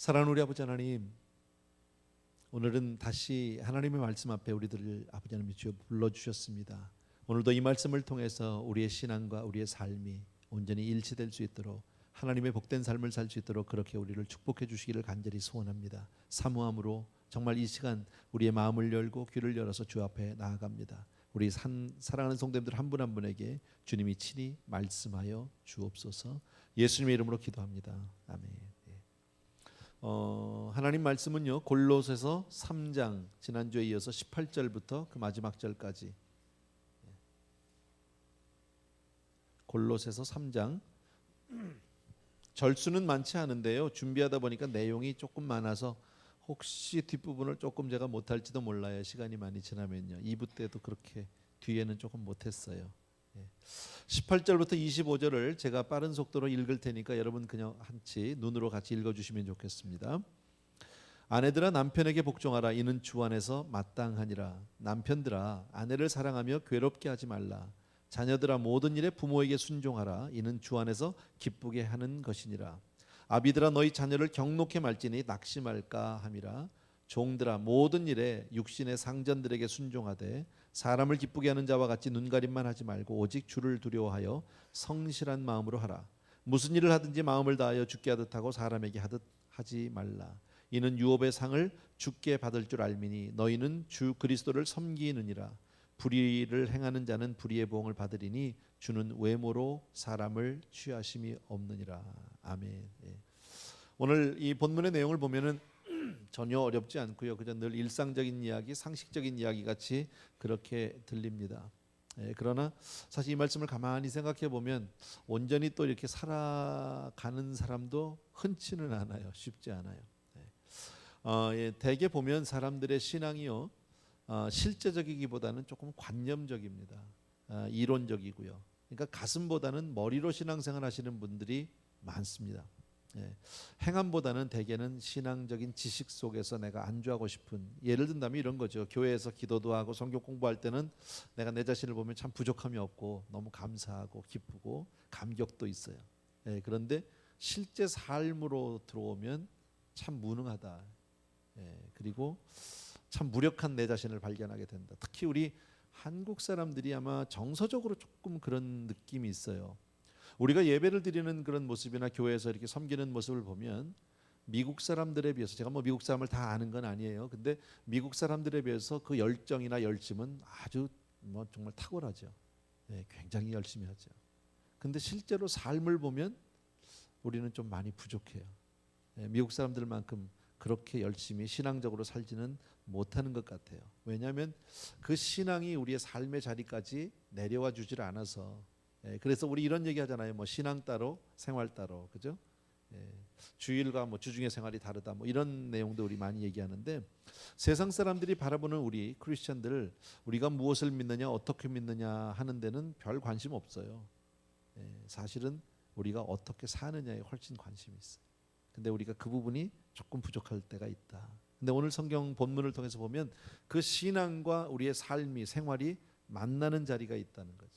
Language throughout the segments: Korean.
사랑하는 우리 아버지 하나님, 오늘은 다시 하나님의 말씀 앞에 우리들을 아버지 하나님 주여 불러주셨습니다. 오늘도 이 말씀을 통해서 우리의 신앙과 우리의 삶이 온전히 일치될 수 있도록 하나님의 복된 삶을 살 수 있도록 그렇게 우리를 축복해 주시기를 간절히 소원합니다. 사모함으로 정말 이 시간 우리의 마음을 열고 귀를 열어서 주 앞에 나아갑니다. 우리 사랑하는 성도님들 한 분 한 분에게 주님이 친히 말씀하여 주옵소서. 예수님의 이름으로 기도합니다. 아멘. 하나님 말씀은요, 골로새서 3장 지난주에 이어서 18절부터 그 마지막 절까지, 골로새서 3장 절수는 많지 않은데요, 준비하다 보니까 내용이 조금 많아서 혹시 뒷부분을 조금 제가 못할지도 몰라요. 시간이 많이 지나면요. 2부 때도 그렇게 뒤에는 조금 못했어요. 18절부터 25절을 제가 빠른 속도로 읽을 테니까 여러분 그냥 한치 눈으로 같이 읽어주시면 좋겠습니다. 아내들아 남편에게 복종하라. 이는 주 안에서 마땅하니라. 남편들아 아내를 사랑하며 괴롭게 하지 말라. 자녀들아 모든 일에 부모에게 순종하라. 이는 주 안에서 기쁘게 하는 것이니라. 아비들아 너희 자녀를 경록히 말지니 낙심할까 함이라. 종들아 모든 일에 육신의 상전들에게 순종하되 사람을 기쁘게 하는 자와 같이 눈가림만 하지 말고 오직 주를 두려워하여 성실한 마음으로 하라. 무슨 일을 하든지 마음을 다하여 주께 하듯 하고 사람에게 하듯 하지 말라. 이는 유업의 상을 주께 받을 줄 알미니 너희는 주 그리스도를 섬기느니라. 불의를 행하는 자는 불의의 보응을 받으리니 주는 외모로 사람을 취하심이 없느니라. 아멘. 오늘 이 본문의 내용을 보면은 전혀 어렵지 않고요. 그저 늘 일상적인 이야기, 상식적인 이야기 같이 그렇게 들립니다. 그러나 사실 이 말씀을 가만히 생각해 보면 온전히 또 이렇게 살아가는 사람도 흔치는 않아요. 쉽지 않아요. 대개 보면 사람들의 신앙이요, 실제적이기보다는 조금 관념적입니다. 이론적이고요. 그러니까 가슴보다는 머리로 신앙생활 하시는 분들이 많습니다. 행함보다는 대개는 신앙적인 지식 속에서 내가 안주하고 싶은, 예를 든다면 이런 거죠. 교회에서 기도도 하고 성경 공부할 때는 내가 내 자신을 보면 참 부족함이 없고 너무 감사하고 기쁘고 감격도 있어요. 그런데 실제 삶으로 들어오면 참 무능하다. 그리고 참 무력한 내 자신을 발견하게 된다. 특히 우리 한국 사람들이 아마 정서적으로 조금 그런 느낌이 있어요. 우리가 예배를 드리는 그런 모습이나 교회에서 이렇게 섬기는 모습을 보면 미국 사람들에 비해서, 제가 뭐 미국 사람을 다 아는 건 아니에요. 근데 미국 사람들에 비해서 그 열정이나 열심은 아주 뭐 정말 탁월하죠. 굉장히 열심히 하죠. 근데 실제로 삶을 보면 우리는 좀 많이 부족해요. 미국 사람들만큼 그렇게 열심히 신앙적으로 살지는 못하는 것 같아요. 왜냐하면 그 신앙이 우리의 삶의 자리까지 내려와 주질 않아서. 그래서 우리 이런 얘기 하잖아요. 뭐 신앙 따로 생활 따로, 그죠? 주일과 뭐 주중의 생활이 다르다, 뭐 이런 내용도 우리 많이 얘기하는데, 세상 사람들이 바라보는 우리 크리스천들, 우리가 무엇을 믿느냐 어떻게 믿느냐 하는 데는 별 관심 없어요. 사실은 우리가 어떻게 사느냐에 훨씬 관심이 있어요. 근데 우리가 그 부분이 조금 부족할 때가 있다. 근데 오늘 성경 본문을 통해서 보면 그 신앙과 우리의 삶이, 생활이 만나는 자리가 있다는 거죠.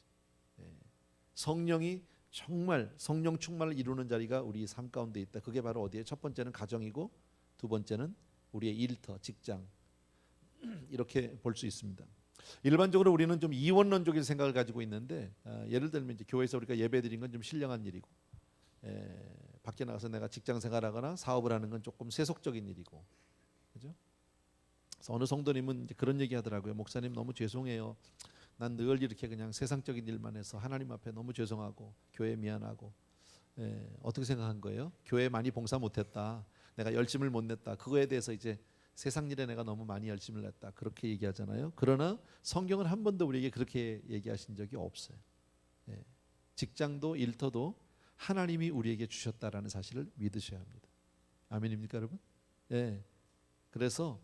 성령이 정말 성령 충만을 이루는 자리가 우리 삶 가운데 있다. 그게 바로 어디에? 첫 번째는 가정이고, 두 번째는 우리의 일터, 직장, 이렇게 볼 수 있습니다. 일반적으로 우리는 좀 이원론적인 생각을 가지고 있는데, 예를 들면 이제 교회에서 우리가 예배드린 건 좀 신령한 일이고, 밖에 나가서 내가 직장 생활하거나 사업을 하는 건 조금 세속적인 일이고, 그죠? 그래서 어느 성도님은 이제 그런 얘기 하더라고요. 목사님 너무 죄송해요. 난 늘 이렇게 그냥 세상적인 일만 해서 하나님 앞에 너무 죄송하고 교회에 미안하고. 어떻게 생각한 거예요? 교회에 많이 봉사 못했다, 내가 열심을 못 냈다, 그거에 대해서 이제 세상 일에 내가 너무 많이 열심을 냈다, 그렇게 얘기하잖아요. 그러나 성경은 한 번도 우리에게 그렇게 얘기하신 적이 없어요. 직장도 일터도 하나님이 우리에게 주셨다라는 사실을 믿으셔야 합니다. 아멘입니까 여러분? 그래서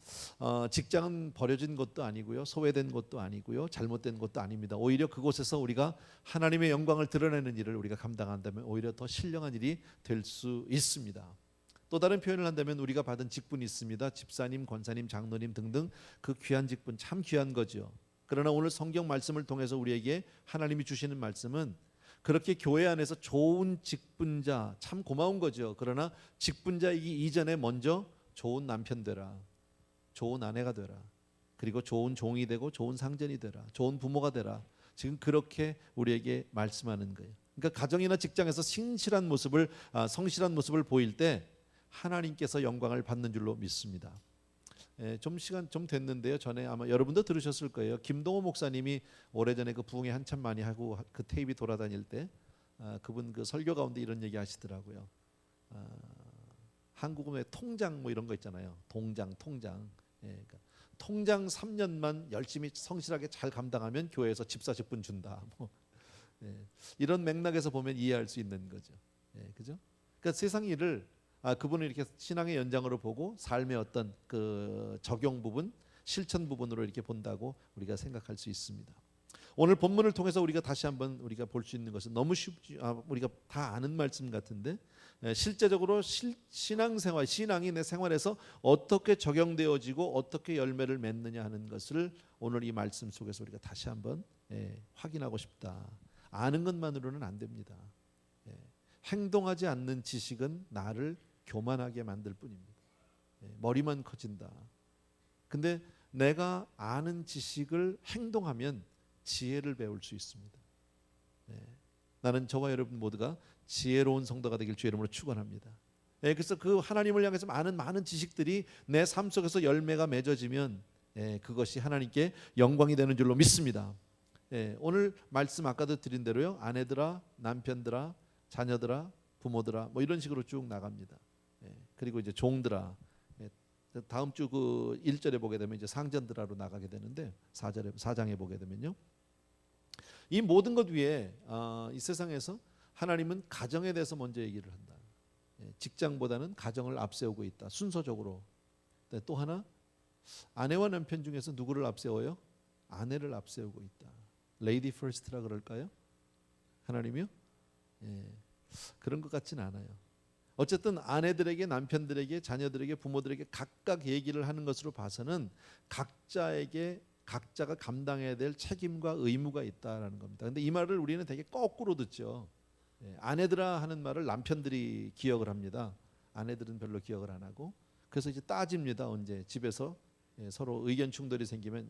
직장은 버려진 것도 아니고요, 소외된 것도 아니고요, 잘못된 것도 아닙니다. 오히려 그곳에서 우리가 하나님의 영광을 드러내는 일을 우리가 감당한다면 오히려 더 신령한 일이 될 수 있습니다. 또 다른 표현을 한다면 우리가 받은 직분이 있습니다. 집사님, 권사님, 장로님 등등 그 귀한 직분, 참 귀한 거죠. 그러나 오늘 성경 말씀을 통해서 우리에게 하나님이 주시는 말씀은 그렇게 교회 안에서 좋은 직분자, 참 고마운 거죠. 그러나 직분자이기 이전에 먼저 좋은 남편 되라, 좋은 아내가 되라, 그리고 좋은 종이 되고 좋은 상전이 되라, 좋은 부모가 되라. 지금 그렇게 우리에게 말씀하는 거예요. 그러니까 가정이나 직장에서 성실한 모습을 보일 때 하나님께서 영광을 받는 줄로 믿습니다. 좀 시간 좀 됐는데요. 전에 아마 여러분도 들으셨을 거예요. 김동호 목사님이 오래전에 그 부흥회 한참 많이 하고 그 테이프 돌아다닐 때 그분 그 설교 가운데 이런 얘기 하시더라고요. 한국의 통장 뭐 이런 거 있잖아요. 통장. 그러니까 통장 3년만 열심히 성실하게 잘 감당하면 교회에서 집사 직분 준다. 뭐 이런 맥락에서 보면 이해할 수 있는 거죠. 그죠? 그러니까 세상 일을 그분을 이렇게 신앙의 연장으로 보고 삶의 어떤 그 적용 부분, 실천 부분으로 이렇게 본다고 우리가 생각할 수 있습니다. 오늘 본문을 통해서 우리가 다시 한번 우리가 볼 수 있는 것은 너무 쉽지, 우리가 다 아는 말씀 같은데 실제적으로 신앙생활, 신앙이 내 생활에서 어떻게 적용되어지고 어떻게 열매를 맺느냐 하는 것을 오늘 이 말씀 속에서 우리가 다시 한번 확인하고 싶다. 아는 것만으로는 안 됩니다. 행동하지 않는 지식은 나를 교만하게 만들 뿐입니다. 머리만 커진다. 근데 내가 아는 지식을 행동하면 지혜를 배울 수 있습니다. 나는 저와 여러분 모두가 지혜로운 성도가 되길 주의 이름으로 축원합니다. 그래서 그 하나님을 향해서 많은 지식들이 내 삶 속에서 열매가 맺어지면 그것이 하나님께 영광이 되는 줄로 믿습니다. 오늘 말씀 아까도 드린 대로요. 아내들아, 남편들아, 자녀들아, 부모들아, 뭐 이런 식으로 쭉 나갑니다. 그리고 이제 종들아. 다음 주 그 1절에 보게 되면 이제 상전들아로 나가게 되는데 4장에 보게 되면요. 이 모든 것 위에 이 세상에서 하나님은 가정에 대해서 먼저 얘기를 한다. 직장보다는 가정을 앞세우고 있다. 순서적으로. 또 하나, 아내와 남편 중에서 누구를 앞세워요? 아내를 앞세우고 있다. 레이디 퍼스트라 그럴까요? 하나님이요? 그런 것 같지는 않아요. 어쨌든 아내들에게, 남편들에게, 자녀들에게, 부모들에게 각각 얘기를 하는 것으로 봐서는 각자가 감당해야 될 책임과 의무가 있다라는 겁니다. 근데 이 말을 우리는 되게 거꾸로 듣죠. 아내들아 하는 말을 남편들이 기억을 합니다. 아내들은 별로 기억을 안 하고. 그래서 이제 따집니다. 언제 집에서 서로 의견 충돌이 생기면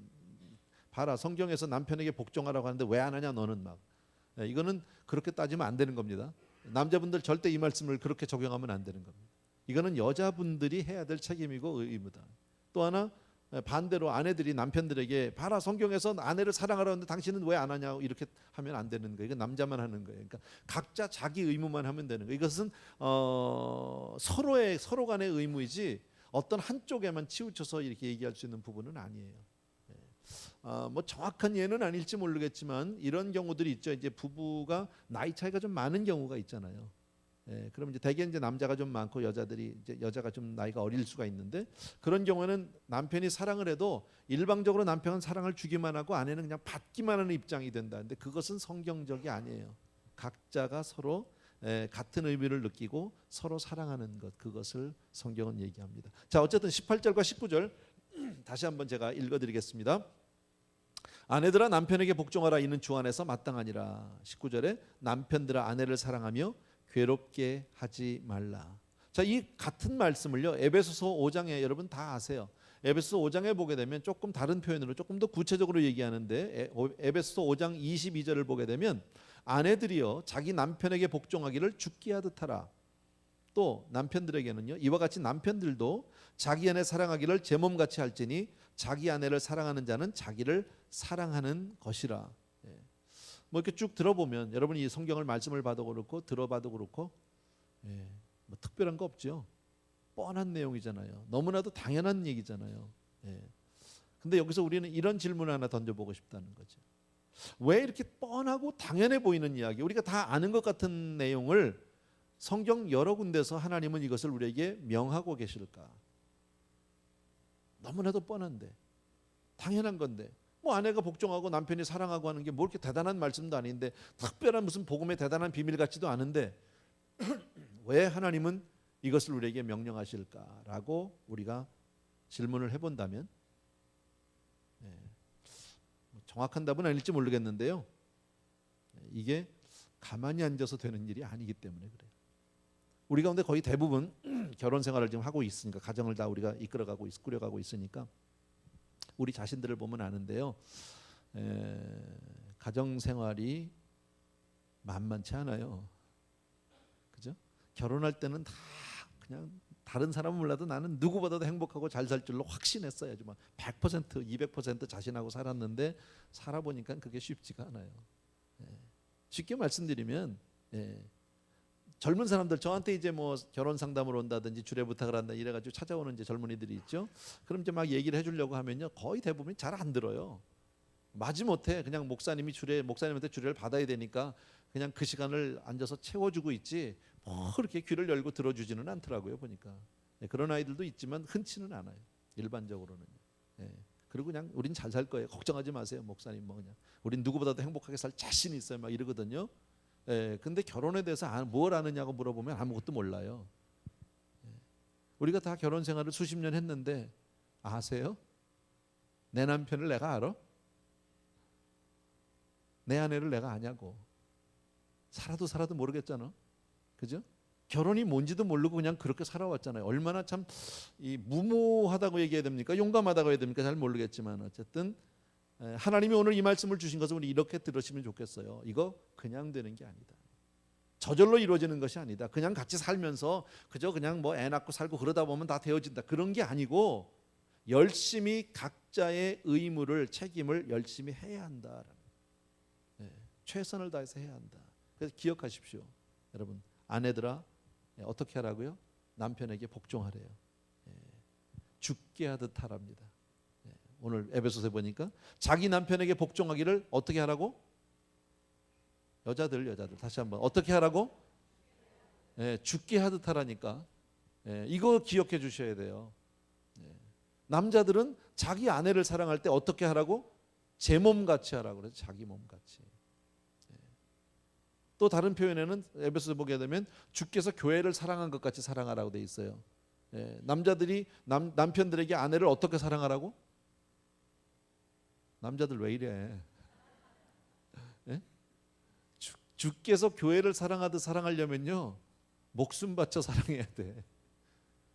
봐라, 성경에서 남편에게 복종하라고 하는데 왜 안 하냐 너는 막. 이거는 그렇게 따지면 안 되는 겁니다. 남자분들 절대 이 말씀을 그렇게 적용하면 안 되는 겁니다. 이거는 여자분들이 해야 될 책임이고 의무다. 또 하나, 반대로 아내들이 남편들에게 봐라, 성경에서 아내를 사랑하라고 하는데 당신은 왜 안 하냐고 이렇게 하면 안 되는 거예요. 이건 남자만 하는 거예요. 그러니까 각자 자기 의무만 하면 되는 거예요. 이것은 서로 간의 의무이지 어떤 한쪽에만 치우쳐서 이렇게 얘기할 수 있는 부분은 아니에요. 뭐 정확한 예는 아닐지 모르겠지만 이런 경우들이 있죠. 이제 부부가 나이 차이가 좀 많은 경우가 있잖아요. 그럼 이제 대개 이제 남자가 좀 많고 여자가 좀 나이가 어릴 수가 있는데, 그런 경우에는 남편이 사랑을 해도 일방적으로 남편은 사랑을 주기만 하고 아내는 그냥 받기만 하는 입장이 된다. 근데 그것은 성경적이 아니에요. 각자가 서로 같은 의미를 느끼고 서로 사랑하는 것, 그것을 성경은 얘기합니다. 자, 어쨌든 18절과 19절 다시 한번 제가 읽어드리겠습니다. 아내들아 남편에게 복종하라, 이는 주 안에서 마땅하니라. 19절에 남편들아 아내를 사랑하며 괴롭게 하지 말라. 자, 이 같은 말씀을요 에베소서 5장에 여러분 다 아세요. 에베소서 5장에 보게 되면 조금 다른 표현으로 조금 더 구체적으로 얘기하는데, 에베소서 5장 22절을 보게 되면 아내들이요 자기 남편에게 복종하기를 죽게 하듯 하라. 또 남편들에게는요 이와 같이 남편들도 자기 아내 사랑하기를 제 몸같이 할지니 자기 아내를 사랑하는 자는 자기를 사랑하는 것이라. 뭐 이렇게 쭉 들어보면 여러분이 성경을 말씀을 봐도 그렇고 들어봐도 그렇고 뭐 특별한 거 없죠. 뻔한 내용이잖아요. 너무나도 당연한 얘기잖아요. 근데 여기서 우리는 이런 질문을 하나 던져보고 싶다는 거죠. 왜 이렇게 뻔하고 당연해 보이는 이야기, 우리가 다 아는 것 같은 내용을 성경 여러 군데서 하나님은 이것을 우리에게 명하고 계실까? 너무나도 뻔한데, 당연한 건데, 뭐 아내가 복종하고 남편이 사랑하고 하는 게 뭐 이렇게 대단한 말씀도 아닌데, 특별한 무슨 복음의 대단한 비밀 같지도 않은데 왜 하나님은 이것을 우리에게 명령하실까라고 우리가 질문을 해본다면, 정확한 답은 아닐지 모르겠는데요, 이게 가만히 앉아서 되는 일이 아니기 때문에 그래요. 우리 가운데 거의 대부분 결혼 생활을 지금 하고 있으니까, 가정을 다 우리가 이끌어가고 꾸려가고 있으니까 우리 자신들을 보면 아는데요, 가정 생활이 만만치 않아요. 그죠? 결혼할 때는 다 그냥 다른 사람은 몰라도 나는 누구보다도 행복하고 잘 살 줄로 확신했어요. 정말 100%, 200% 자신하고 살았는데 살아보니까 그게 쉽지가 않아요. 쉽게 말씀드리면, 젊은 사람들 저한테 이제 뭐 결혼 상담을 온다든지 주례 부탁을 한다 이래가지고 찾아오는 이제 젊은이들이 있죠. 그럼 이제 막 얘기를 해주려고 하면요, 거의 대부분 잘 안 들어요. 마지못해 그냥 목사님한테 주례를 받아야 되니까 그냥 그 시간을 앉아서 채워주고 있지 뭐 그렇게 귀를 열고 들어주지는 않더라고요, 보니까. 그런 아이들도 있지만 흔치는 않아요, 일반적으로는. 그리고 그냥 우린 잘 살 거예요, 걱정하지 마세요 목사님, 뭐 그냥 우린 누구보다도 행복하게 살 자신이 있어요, 막 이러거든요. 근데 결혼에 대해서 뭘 아느냐고 물어보면 아무것도 몰라요. 우리가 다 결혼 생활을 수십 년 했는데 아세요? 내 남편을 내가 알아? 내 아내를 내가 아냐고. 살아도 모르겠잖아, 그죠? 결혼이 뭔지도 모르고 그냥 그렇게 살아왔잖아요. 얼마나 참 무모하다고 얘기해야 됩니까? 용감하다고 해야 됩니까? 잘 모르겠지만 어쨌든 하나님이 오늘 이 말씀을 주신 것을 우리 이렇게 들으시면 좋겠어요. 이거 그냥 되는 게 아니다. 저절로 이루어지는 것이 아니다. 그냥 같이 살면서 그저 그냥 뭐 애 낳고 살고 그러다 보면 다 되어진다, 그런 게 아니고 열심히 각자의 의무를, 책임을 열심히 해야 한다. 최선을 다해서 해야 한다. 그래서 기억하십시오, 여러분. 아내들아, 어떻게 하라고요? 남편에게 복종하래요. 죽게 하듯 하랍니다. 오늘 에베소서에 보니까 자기 남편에게 복종하기를 어떻게 하라고? 여자들 다시 한번 어떻게 하라고? 죽게 하듯 하라니까. 이거 기억해 주셔야 돼요. 남자들은 자기 아내를 사랑할 때 어떻게 하라고? 제 몸같이 하라고 그래서 자기 몸같이. 또 다른 표현에는 에베소서 보게 되면 주께서 교회를 사랑한 것 같이 사랑하라고 돼 있어요. 남자들이 남편들에게 아내를 어떻게 사랑하라고? 남자들 왜 이래? 주께서 교회를 사랑하듯 사랑하려면요, 목숨 바쳐 사랑해야 돼.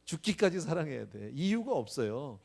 죽기까지 사랑해야 돼. 이유가 없어요.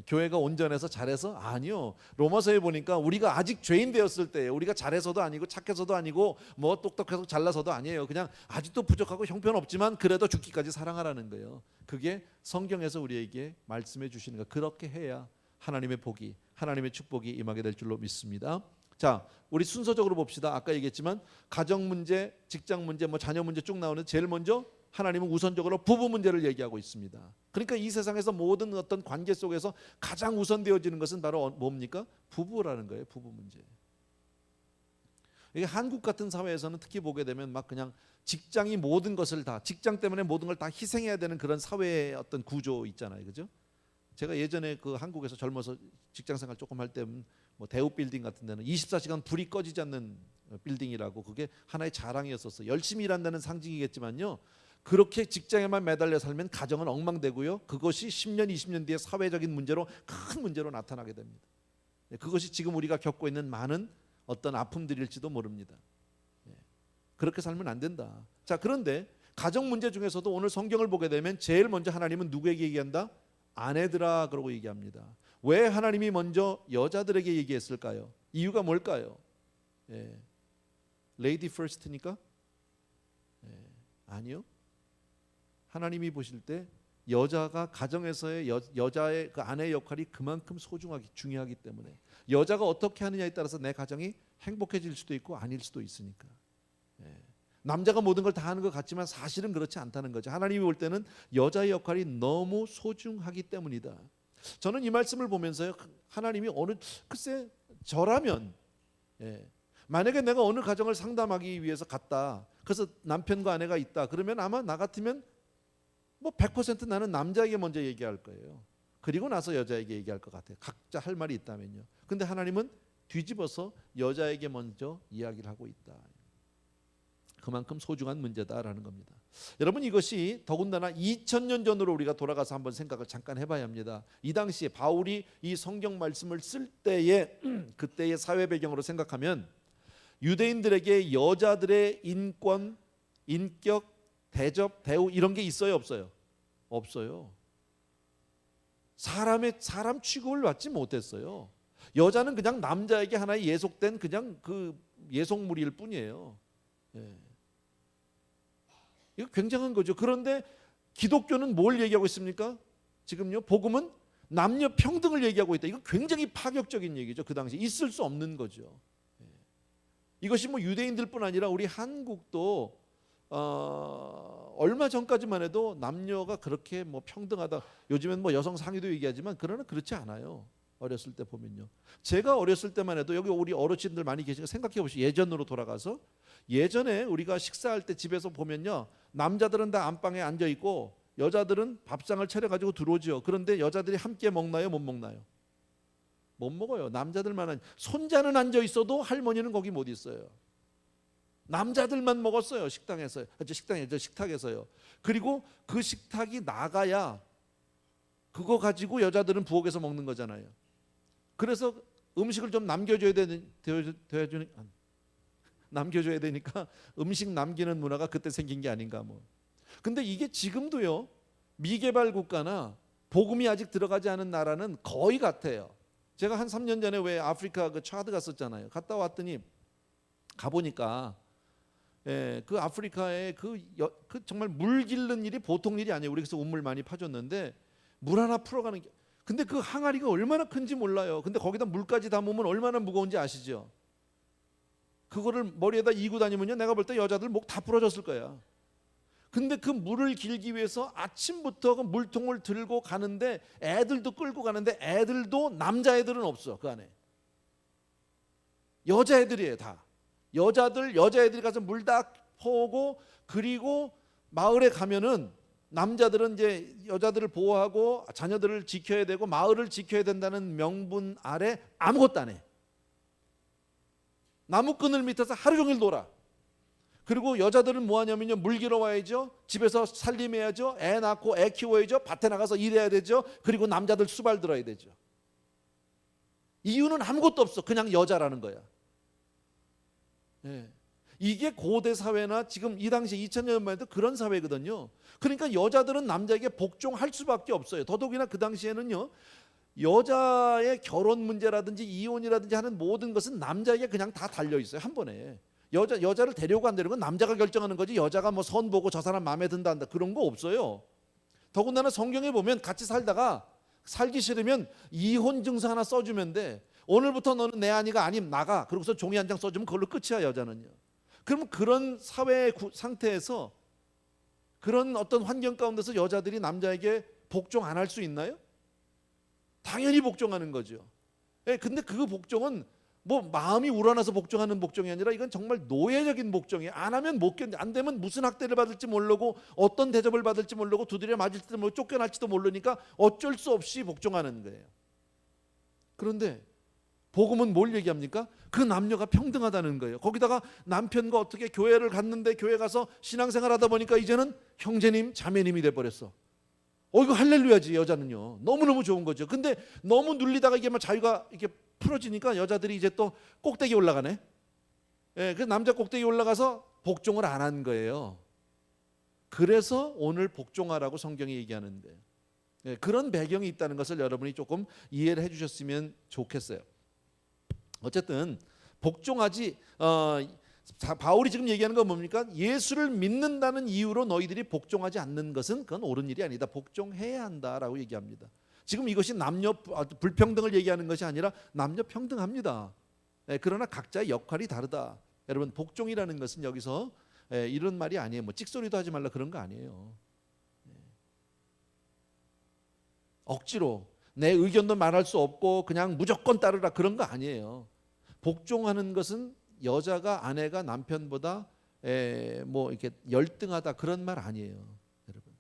교회가 온전해서 잘해서? 아니요. 로마서에 보니까 우리가 아직 죄인 되었을 때, 우리가 잘해서도 아니고 착해서도 아니고 뭐 똑똑해서 잘나서도 아니에요. 그냥 아직도 부족하고 형편없지만 그래도 죽기까지 사랑하라는 거예요. 그게 성경에서 우리에게 말씀해 주시는 거. 그렇게 해야 하나님의 복이, 하나님의 축복이 임하게 될 줄로 믿습니다. 자, 우리 순서적으로 봅시다. 아까 얘기했지만 가정 문제, 직장 문제, 뭐 자녀 문제 쭉 나오는데 제일 먼저 하나님은 우선적으로 부부 문제를 얘기하고 있습니다. 그러니까 이 세상에서 모든 어떤 관계 속에서 가장 우선되어지는 것은 바로 뭡니까? 부부라는 거예요. 부부 문제. 이게 한국 같은 사회에서는 특히 보게 되면 막 그냥 직장이 모든 것을 다, 직장 때문에 모든 걸 다 희생해야 되는 그런 사회의 어떤 구조 있잖아요, 그죠? 제가 예전에 그 한국에서 젊어서 직장생활 조금 할 때는 뭐 대우 빌딩 같은 데는 24시간 불이 꺼지지 않는 빌딩이라고, 그게 하나의 자랑이었었어요. 열심히 일한다는 상징이겠지만요, 그렇게 직장에만 매달려 살면 가정은 엉망되고요, 그것이 10년, 20년 뒤에 사회적인 문제로, 큰 문제로 나타나게 됩니다. 그것이 지금 우리가 겪고 있는 많은 어떤 아픔들일지도 모릅니다. 그렇게 살면 안 된다. 자, 그런데 가정 문제 중에서도 오늘 성경을 보게 되면 제일 먼저 하나님은 누구에게 얘기한다? 아내들아 그러고 얘기합니다. 왜 하나님이 먼저 여자들에게 얘기했을까요? 이유가 뭘까요? 레이디 퍼스트니까? 아니요. 하나님이 보실 때 여자가 가정에서의 여자의 그 아내의 역할이 그만큼 중요하기 때문에 여자가 어떻게 하느냐에 따라서 내 가정이 행복해질 수도 있고 아닐 수도 있으니까. 남자가 모든 걸 다 하는 것 같지만 사실은 그렇지 않다는 거죠. 하나님이 볼 때는 여자의 역할이 너무 소중하기 때문이다. 저는 이 말씀을 보면서요, 하나님이 글쎄 저라면, 만약에 내가 어느 가정을 상담하기 위해서 갔다, 그래서 남편과 아내가 있다, 그러면 아마 나 같으면 뭐 100% 나는 남자에게 먼저 얘기할 거예요. 그리고 나서 여자에게 얘기할 것 같아요. 각자 할 말이 있다면요. 근데 하나님은 뒤집어서 여자에게 먼저 이야기를 하고 있다. 그만큼 소중한 문제다라는 겁니다. 여러분, 이것이 더군다나 2000년 전으로 우리가 돌아가서 한번 생각을 잠깐 해봐야 합니다. 이 당시에 바울이 이 성경 말씀을 쓸 때의 그때의 사회 배경으로 생각하면 유대인들에게 여자들의 인권, 인격, 대접, 대우 이런 게 있어요, 없어요? 없어요. 사람 취급을 받지 못했어요. 여자는 그냥 남자에게 하나의 예속된 그냥 그 예속물일 뿐이에요. 예. 이거 굉장한 거죠. 그런데 기독교는 뭘 얘기하고 있습니까? 지금요, 복음은 남녀 평등을 얘기하고 있다. 이거 굉장히 파격적인 얘기죠. 그 당시 있을 수 없는 거죠. 예. 이것이 뭐 유대인들뿐 아니라 우리 한국도 얼마 전까지만 해도 남녀가 그렇게 뭐 평등하다. 요즘엔 뭐 여성 상위도 얘기하지만 그러나 그렇지 않아요. 어렸을 때 보면요. 제가 어렸을 때만 해도 여기 우리 어르신들 많이 계시니까 생각해 보시죠. 예전으로 돌아가서 예전에 우리가 식사할 때 집에서 보면요, 남자들은 다 안방에 앉아 있고 여자들은 밥상을 차려가지고 들어오죠. 그런데 여자들이 함께 먹나요, 못 먹나요? 못 먹어요. 남자들만 손자는 앉아 있어도 할머니는 거기 못 있어요. 남자들만 먹었어요. 식당에서요. 식탁에서요. 그리고 그 식탁이 나가야 그거 가지고 여자들은 부엌에서 먹는 거잖아요. 그래서 음식을 좀 남겨줘야 되니까 음식 남기는 문화가 그때 생긴 게 아닌가 뭐. 근데 이게 지금도요, 미개발 국가나 복음이 아직 들어가지 않은 나라는 거의 같아요. 제가 한 3년 전에 왜 아프리카 그 차드 갔었잖아요. 갔다 왔더니 가보니까 그 아프리카에 그 정말 물 기르는 일이 보통 일이 아니에요. 우리 그래서 우물 많이 파줬는데 물 하나 풀어가는 게, 근데 그 항아리가 얼마나 큰지 몰라요. 근데 거기다 물까지 담으면 얼마나 무거운지 아시죠? 그거를 머리에다 이고 다니면요, 내가 볼 때 여자들 목 다 부러졌을 거야. 근데 그 물을 길기 위해서 아침부터 그 물통을 들고 가는데 애들도 끌고 가는데 애들도 남자애들은 없어. 그 안에 여자애들이에요. 다 여자애들이 가서 물 다 퍼오고, 그리고 마을에 가면은 남자들은 이제 여자들을 보호하고 자녀들을 지켜야 되고 마을을 지켜야 된다는 명분 아래 아무것도 안 해. 나무끈을 밑에서 하루 종일 놀아. 그리고 여자들은 뭐 하냐면요, 물 길어 와야죠, 집에서 살림해야죠, 애 낳고 애 키워야죠, 밭에 나가서 일해야 되죠. 그리고 남자들 수발 들어야 되죠. 이유는 아무것도 없어. 그냥 여자라는 거야. 예. 이게 고대 사회나 지금 이 당시 2000년만 해도 그런 사회거든요. 그러니까 여자들은 남자에게 복종할 수밖에 없어요. 더더욱이나 그 당시에는요, 여자의 결혼 문제라든지 이혼이라든지 하는 모든 것은 남자에게 그냥 다 달려 있어요. 한 번에. 여자를 데려오고 안 데려오고 남자가 결정하는 거지, 여자가 뭐 선 보고 저 사람 마음에 든다 한다 그런 거 없어요. 더군다나 성경에 보면 같이 살다가 살기 싫으면 이혼 증서 하나 써주면 돼. 오늘부터 너는 내 아니가 아님 나가. 그러고서 종이 한 장 써주면 그걸로 끝이야, 여자는요. 그럼 그런 사회 상태에서, 그런 어떤 환경 가운데서 여자들이 남자에게 복종 안 할 수 있나요? 당연히 복종하는 거죠. 근데 그 복종은 뭐 마음이 우러나서 복종하는 복종이 아니라 이건 정말 노예적인 복종이에요. 안 하면 못 견뎌. 안 되면 무슨 학대를 받을지 모르고 어떤 대접을 받을지 모르고 두드려 맞을지도 모르고 쫓겨날지도 모르니까 어쩔 수 없이 복종하는 거예요. 그런데 복음은 뭘 얘기합니까? 그 남녀가 평등하다는 거예요. 거기다가 남편과 어떻게 교회를 갔는데 교회 가서 신앙생활 하다 보니까 이제는 형제님 자매님이 돼버렸어. 이거 할렐루야지. 여자는요 너무너무 좋은 거죠. 근데 너무 눌리다가 이게 막 자유가 이렇게 풀어지니까 여자들이 이제 또 꼭대기 올라가네. 그 남자 꼭대기 올라가서 복종을 안 한 거예요. 그래서 오늘 복종하라고 성경이 얘기하는데, 그런 배경이 있다는 것을 여러분이 조금 이해를 해주셨으면 좋겠어요. 어쨌든 복종하지, 바울이 지금 얘기하는 건 뭡니까? 예수를 믿는다는 이유로 너희들이 복종하지 않는 것은 그건 옳은 일이 아니다. 복종해야 한다라고 얘기합니다. 지금 이것이 남녀 불평등을 얘기하는 것이 아니라 남녀 평등합니다. 그러나 각자의 역할이 다르다. 여러분, 복종이라는 것은 여기서 이런 말이 아니에요. 뭐 찍소리도 하지 말라 그런 거 아니에요. 억지로 내 의견도 말할 수 없고 그냥 무조건 따르라 그런 거 아니에요. 복종하는 것은 여자가 아내가 남편보다 뭐 이렇게 열등하다 그런 말 아니에요. 여러분,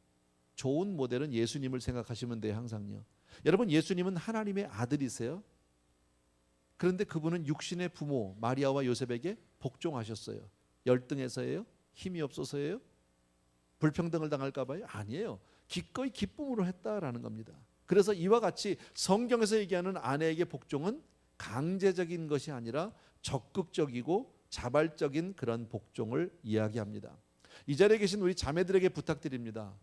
좋은 모델은 예수님을 생각하시면 돼요. 항상요. 여러분, 예수님은 하나님의 아들이세요. 그런데 그분은 육신의 부모 마리아와 요셉에게 복종하셨어요. 열등해서예요? 힘이 없어서예요? 불평등을 당할까 봐요? 아니에요. 기꺼이 기쁨으로 했다라는 겁니다. 그래서 이와 같이 성경에서 얘기하는 아내에게 복종은 강제적인 것이 아니라 적극적이고 자발적인 그런 복종을 이야기합니다. 이 자리에 계신 우리 자매들에게 부탁드립니다.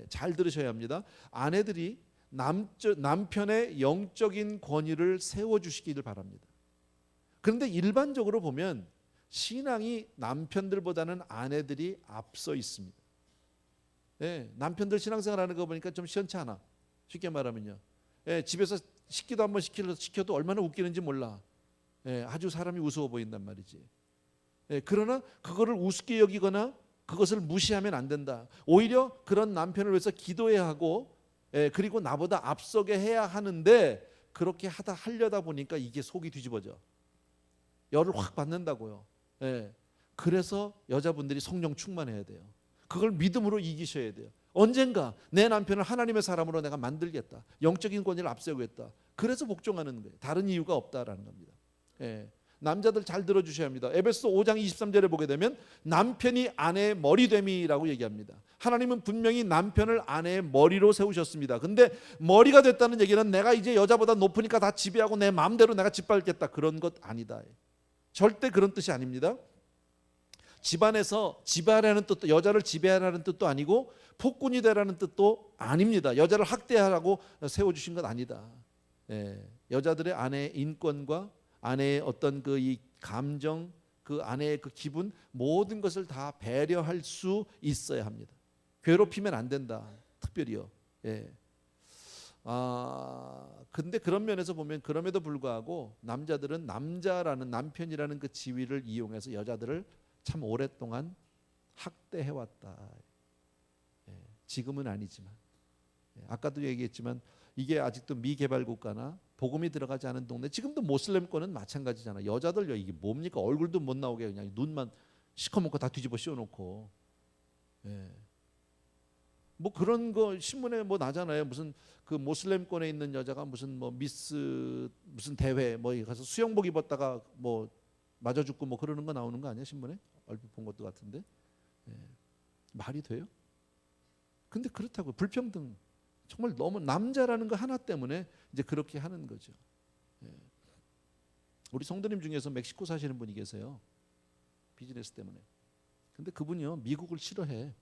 잘 들으셔야 합니다. 아내들이 남편의 영적인 권위를 세워주시기를 바랍니다. 그런데 일반적으로 보면 신앙이 남편들보다는 아내들이 앞서 있습니다. 남편들 신앙생활하는 거 보니까 좀 시원치 않아. 쉽게 말하면요. 집에서 식기도 한번 시켜도 얼마나 웃기는지 몰라. 아주 사람이 우스워 보인단 말이지. 그러나 그거를 우습게 여기거나 그것을 무시하면 안 된다. 오히려 그런 남편을 위해서 기도해야 하고 그리고 나보다 앞서게 해야 하는데 그렇게 하려다 보니까 이게 속이 뒤집어져. 열을 확 받는다고요. 그래서 여자분들이 성령 충만해야 돼요. 그걸 믿음으로 이기셔야 돼요. 언젠가 내 남편을 하나님의 사람으로 내가 만들겠다. 영적인 권위를 앞세우겠다. 그래서 복종하는 거예요. 다른 이유가 없다라는 겁니다. 남자들 잘 들어주셔야 합니다. 에베소 5장 23절에 보게 되면 남편이 아내의 머리됨이라고 얘기합니다. 하나님은 분명히 남편을 아내의 머리로 세우셨습니다. 근데 머리가 됐다는 얘기는 내가 이제 여자보다 높으니까 다 지배하고 내 마음대로 내가 짓밟겠다, 그런 것 아니다. 절대 그런 뜻이 아닙니다. 집안에서 지배하라는 뜻도, 여자를 지배하라는 뜻도 아니고 폭군이 되라는 뜻도 아닙니다. 여자를 학대하라고 세워주신 건 아니다. 여자들의 아내의 인권과 아내의 어떤 그 이 감정, 그 아내의 그 기분, 모든 것을 다 배려할 수 있어야 합니다. 괴롭히면 안 된다. 특별히요. 근데 그런 면에서 보면 그럼에도 불구하고 남자들은 남자라는, 남편이라는 그 지위를 이용해서 여자들을 참 오랫동안 학대해왔다. 지금은 아니지만, 아까도 얘기했지만 이게 아직도 미개발 국가나 복음이 들어가지 않은 동네, 지금도 모슬렘권은 마찬가지잖아. 여자들 이게 뭡니까? 얼굴도 못 나오게 그냥 눈만 시커멓고 다 뒤집어 씌워놓고, 뭐 그런 거 신문에 뭐 나잖아요. 무슨 그 모슬렘권에 있는 여자가 무슨 뭐 미스 무슨 대회 뭐 가서 수영복 입었다가 뭐 맞아 죽고 뭐 그러는 거 나오는 거 아니야, 신문에? 얼핏 본 것도 같은데. 말이 돼요? 근데 그렇다고 불평등, 정말 너무 남자라는 거 하나 때문에 이제 그렇게 하는 거죠. 우리 성도님 중에서 멕시코 사시는 분이 계세요. 비즈니스 때문에. 근데 그분이요, 미국을 싫어해.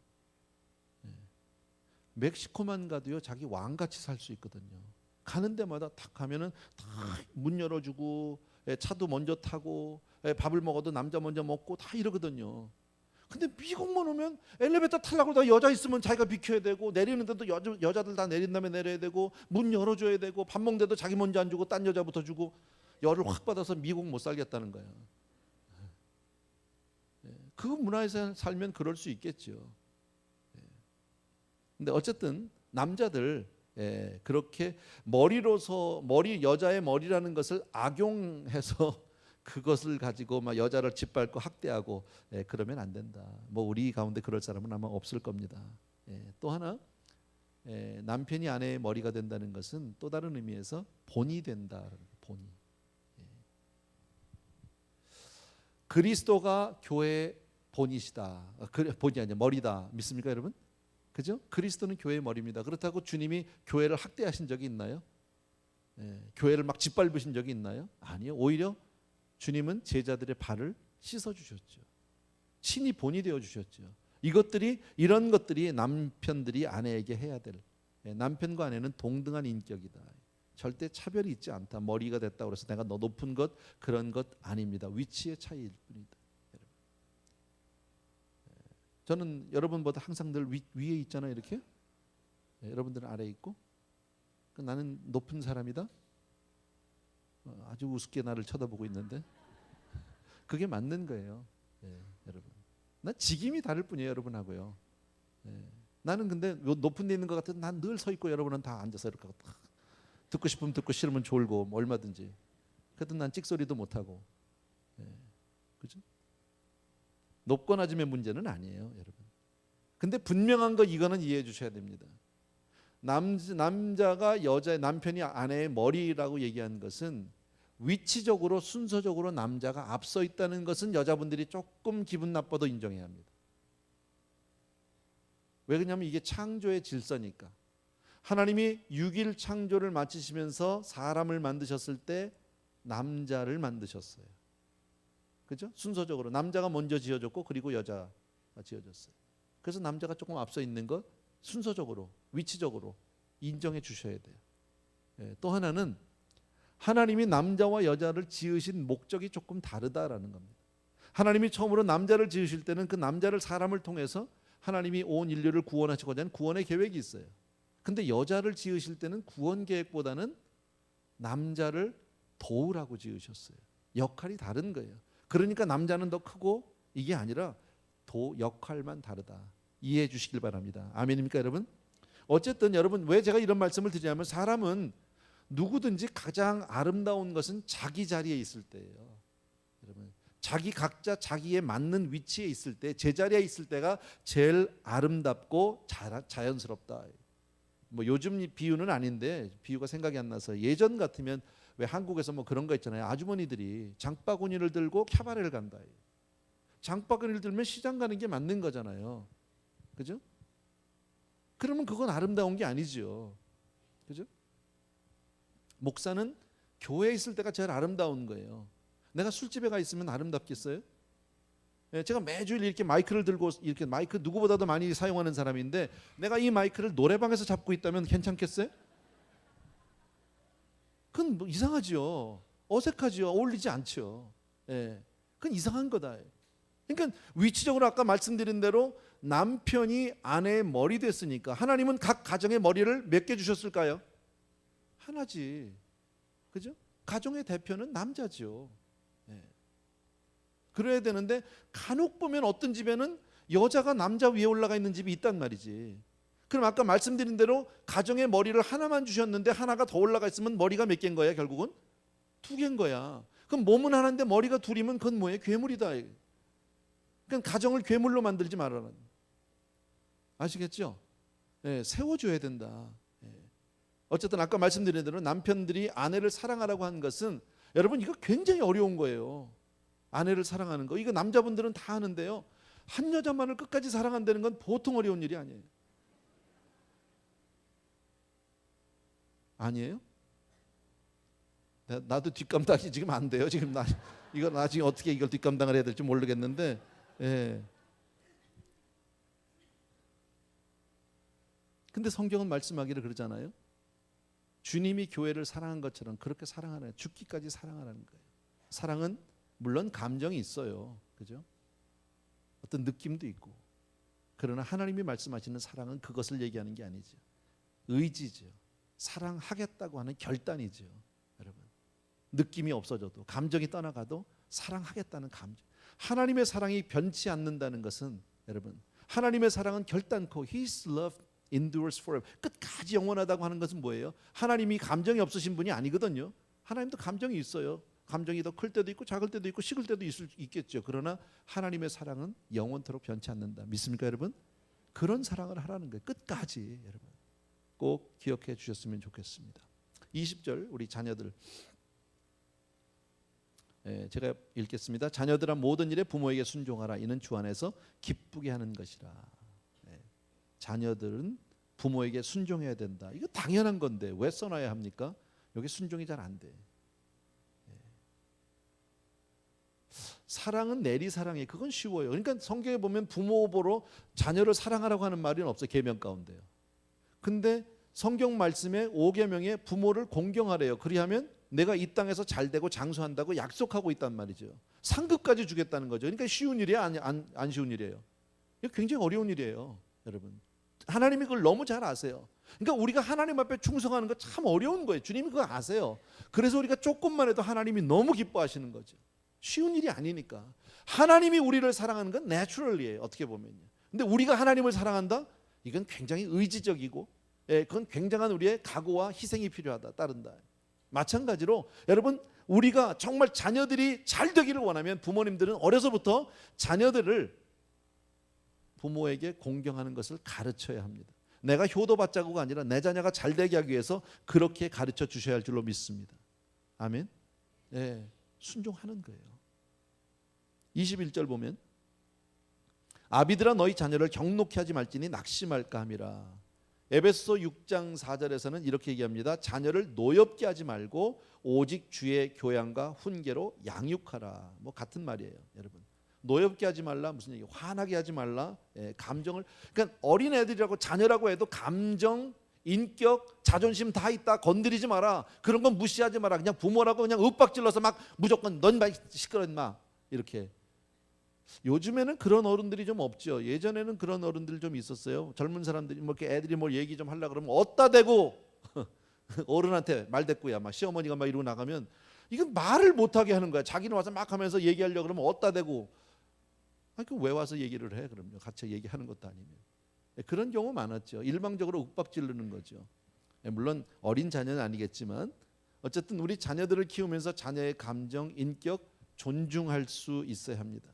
멕시코만 가도요 자기 왕같이 살 수 있거든요. 가는 데마다 탁 가면은 다 문 열어주고, 차도 먼저 타고, 밥을 먹어도 남자 먼저 먹고 다 이러거든요. 근데 미국만 오면 엘리베이터 타려고 다 여자 있으면 자기가 비켜야 되고, 내리는데도 여자들 다 내린 다음에 내려야 되고, 문 열어줘야 되고, 밥 먹는데도 자기 먼저 안 주고 딴 여자부터 주고, 열을 확 받아서 미국 못 살겠다는 거예요. 그 문화에서 살면 그럴 수 있겠죠. 근데 어쨌든 남자들 그렇게 여자의 머리라는 것을 악용해서 그것을 가지고 막 여자를 짓밟고 학대하고 그러면 안 된다. 뭐 우리 가운데 그럴 사람은 아마 없을 겁니다. 또 하나, 남편이 아내의 머리가 된다는 것은 또 다른 의미에서 본이 된다. 본이. 그리스도가 교회의 본이시다. 본이 아니라 머리다. 믿습니까, 여러분? 그죠? 그리스도는 교회의 머리입니다. 그렇다고 주님이 교회를 학대하신 적이 있나요? 교회를 막 짓밟으신 적이 있나요? 아니요. 오히려 주님은 제자들의 발을 씻어 주셨죠. 친히 본이 되어 주셨죠. 이런 것들이 남편들이 아내에게 해야 될, 남편과 아내는 동등한 인격이다. 절대 차별이 있지 않다. 머리가 됐다고 해서 내가 너 높은 것, 그런 것 아닙니다. 위치의 차이일 뿐이다. 저는 여러분보다 항상 늘 위에 있잖아요, 이렇게. 여러분들은 아래에 있고, 나는 높은 사람이다. 아주 우습게 나를 쳐다보고 있는데 그게 맞는 거예요. 여러분. 난 직임이 다를 뿐이에요, 여러분하고요. 나는 근데 높은 데 있는 것 같아도 난 늘 서 있고, 여러분은 다 앉아서 이렇게 듣고 싶으면 듣고 싫으면 졸고 뭐 얼마든지. 그래도 난 찍소리도 못 하고. 그죠? 높고 낮음의 문제는 아니에요, 여러분. 근데 분명한 거 이거는 이해해 주셔야 됩니다. 남자가 남편이 아내의 머리라고 얘기한 것은 위치적으로 순서적으로 남자가 앞서 있다는 것은 여자분들이 조금 기분 나빠도 인정해야 합니다. 왜 그러냐면 이게 창조의 질서니까. 하나님이 6일 창조를 마치시면서 사람을 만드셨을 때 남자를 만드셨어요. 그죠? 순서적으로 남자가 먼저 지어졌고 그리고 여자가 지어졌어요. 그래서 남자가 조금 앞서 있는 것 순서적으로 위치적으로 인정해 주셔야 돼요. 예, 또 하나는 하나님이 남자와 여자를 지으신 목적이 조금 다르다라는 겁니다. 하나님이 처음으로 남자를 지으실 때는 그 남자를 사람을 통해서 하나님이 온 인류를 구원하시고자 하는 구원의 계획이 있어요. 근데 여자를 지으실 때는 구원 계획보다는 남자를 도우라고 지으셨어요. 역할이 다른 거예요. 그러니까 남자는 더 크고 이게 아니라 역할만 다르다. 이해해 주시길 바랍니다. 아멘입니까 여러분? 어쨌든 여러분 왜 제가 이런 말씀을 드리냐면 사람은 누구든지 가장 아름다운 것은 자기 자리에 있을 때예요. 여러분 자기 각자 자기에 맞는 위치에 있을 때 제자리에 있을 때가 제일 아름답고 자연스럽다. 뭐 요즘 비유는 아닌데 비유가 생각이 안 나서 예전 같으면 왜 한국에서 뭐 그런 거 있잖아요. 아주머니들이 장바구니를 들고 캬바레를 간다. 장바구니를 들면 시장 가는 게 맞는 거잖아요. 그죠? 그러면 그건 아름다운 게 아니죠. 그죠? 목사는 교회에 있을 때가 제일 아름다운 거예요. 내가 술집에 가 있으면 아름답겠어요? 제가 매주일 이렇게 마이크를 들고 이렇게 마이크 누구보다도 많이 사용하는 사람인데 내가 이 마이크를 노래방에서 잡고 있다면 괜찮겠어요? 그건 뭐 이상하죠. 어색하죠. 어울리지 않죠. 예, 그건 이상한 거다. 그러니까 위치적으로 아까 말씀드린 대로 남편이 아내의 머리 됐으니까 하나님은 각 가정의 머리를 몇 개 주셨을까요? 하나지. 그죠? 가정의 대표는 남자죠. 예. 그래야 되는데 간혹 보면 어떤 집에는 여자가 남자 위에 올라가 있는 집이 있단 말이지. 그럼 아까 말씀드린 대로 가정의 머리를 하나만 주셨는데 하나가 더 올라가 있으면 머리가 몇 개인 거야 결국은? 2개인 거야. 그럼 몸은 하나인데 머리가 둘이면 그건 뭐예요? 괴물이다. 그러니까 가정을 괴물로 만들지 말아라. 아시겠죠? 예, 세워줘야 된다. 예. 어쨌든 아까 말씀드린 대로 남편들이 아내를 사랑하라고 하는 것은 여러분 이거 굉장히 어려운 거예요. 아내를 사랑하는 거. 이거 남자분들은 다 하는데요. 한 여자만을 끝까지 사랑한다는 건 보통 어려운 일이 아니에요. 아니에요? 나도 뒷감당이 지금 안 돼요. 지금 이거 나중에 어떻게 이걸 뒷감당을 해야 될지 모르겠는데, 예. 근데 성경은 말씀하기를 그러잖아요. 주님이 교회를 사랑한 것처럼 그렇게 사랑하는, 죽기까지 사랑하라는 거예요. 사랑은 물론 감정이 있어요, 그죠? 어떤 느낌도 있고. 그러나 하나님이 말씀하시는 사랑은 그것을 얘기하는 게 아니죠. 의지죠. 사랑하겠다고 하는 결단이죠, 여러분. 느낌이 없어져도 감정이 떠나가도 사랑하겠다는 감정. 하나님의 사랑이 변치 않는다는 것은 여러분, 하나님의 사랑은 결단코 His love endures forever. 끝까지 영원하다고 하는 것은 뭐예요? 하나님이 감정이 없으신 분이 아니거든요. 하나님도 감정이 있어요. 감정이 더 클 때도 있고 작을 때도 있고 식을 때도 있겠죠. 그러나 하나님의 사랑은 영원토록 변치 않는다. 믿습니까, 여러분? 그런 사랑을 하라는 거예요. 끝까지 여러분. 꼭 기억해 주셨으면 좋겠습니다. 20절 우리 자녀들 제가 읽겠습니다. 자녀들아 모든 일에 부모에게 순종하라. 이는 주 안에서 기쁘게 하는 것이라. 자녀들은 부모에게 순종해야 된다. 이거 당연한 건데 왜 써놔야 합니까? 여기 순종이 잘 안 돼. 사랑은 내리사랑이에요. 그건 쉬워요. 그러니까 성경에 보면 부모 보러 자녀를 사랑하라고 하는 말은 없어요. 계명 가운데요. 근데 성경 말씀에 5계명에 부모를 공경하래요. 그리하면 내가 이 땅에서 잘되고 장수한다고 약속하고 있단 말이죠. 상급까지 주겠다는 거죠. 그러니까 쉬운 일이에요? 안 쉬운 일이에요? 이거 굉장히 어려운 일이에요, 여러분. 하나님이 그걸 너무 잘 아세요. 그러니까 우리가 하나님 앞에 충성하는 거 참 어려운 거예요. 주님이 그거 아세요. 그래서 우리가 조금만 해도 하나님이 너무 기뻐하시는 거죠. 쉬운 일이 아니니까. 하나님이 우리를 사랑하는 건 내추럴이에요, 어떻게 보면요. 근데 우리가 하나님을 사랑한다? 이건 굉장히 의지적이고, 그건 굉장한 우리의 각오와 희생이 필요하다, 따른다. 마찬가지로 여러분, 우리가 정말 자녀들이 잘 되기를 원하면 부모님들은 어려서부터 자녀들을 부모에게 공경하는 것을 가르쳐야 합니다. 내가 효도받자고가 아니라 내 자녀가 잘 되게 하기 위해서 그렇게 가르쳐 주셔야 할 줄로 믿습니다. 아멘. 네, 순종하는 거예요. 21절 보면 아비들아 너희 자녀를 경록히 하지 말지니 낙심할까 함이라. 에베소 6장 4절에서는 이렇게 얘기합니다. 자녀를 노엽게 하지 말고 오직 주의 교양과 훈계로 양육하라. 뭐 같은 말이에요, 여러분. 노엽게 하지 말라 무슨 얘기? 화나게 하지 말라. 감정을, 그러니까 어린 애들이라고 자녀라고 해도 감정, 인격, 자존심 다 있다. 건드리지 마라. 그런 건 무시하지 마라. 그냥 부모라고 그냥 윽박질러서 막 무조건 넌 막 시끄러 인마 이렇게. 요즘에는 그런 어른들이 좀 없죠. 예전에는 그런 어른들 좀 있었어요. 젊은 사람들이 뭐 이렇게 애들이 뭘 얘기 좀 하려 그러면 어디다 대고 어른한테 말대꾸야. 막 시어머니가 막 이러고 나가면 이건 말을 못 하게 하는 거야. 자기는 와서 막 하면서 얘기하려 그러면 어디다 대고. 아니 왜 와서 얘기를 해? 그럼요. 같이 얘기하는 것도 아니면. 그런 경우 많았죠. 일방적으로 윽박지르는 거죠. 물론 어린 자녀는 아니겠지만 어쨌든 우리 자녀들을 키우면서 자녀의 감정, 인격 존중할 수 있어야 합니다.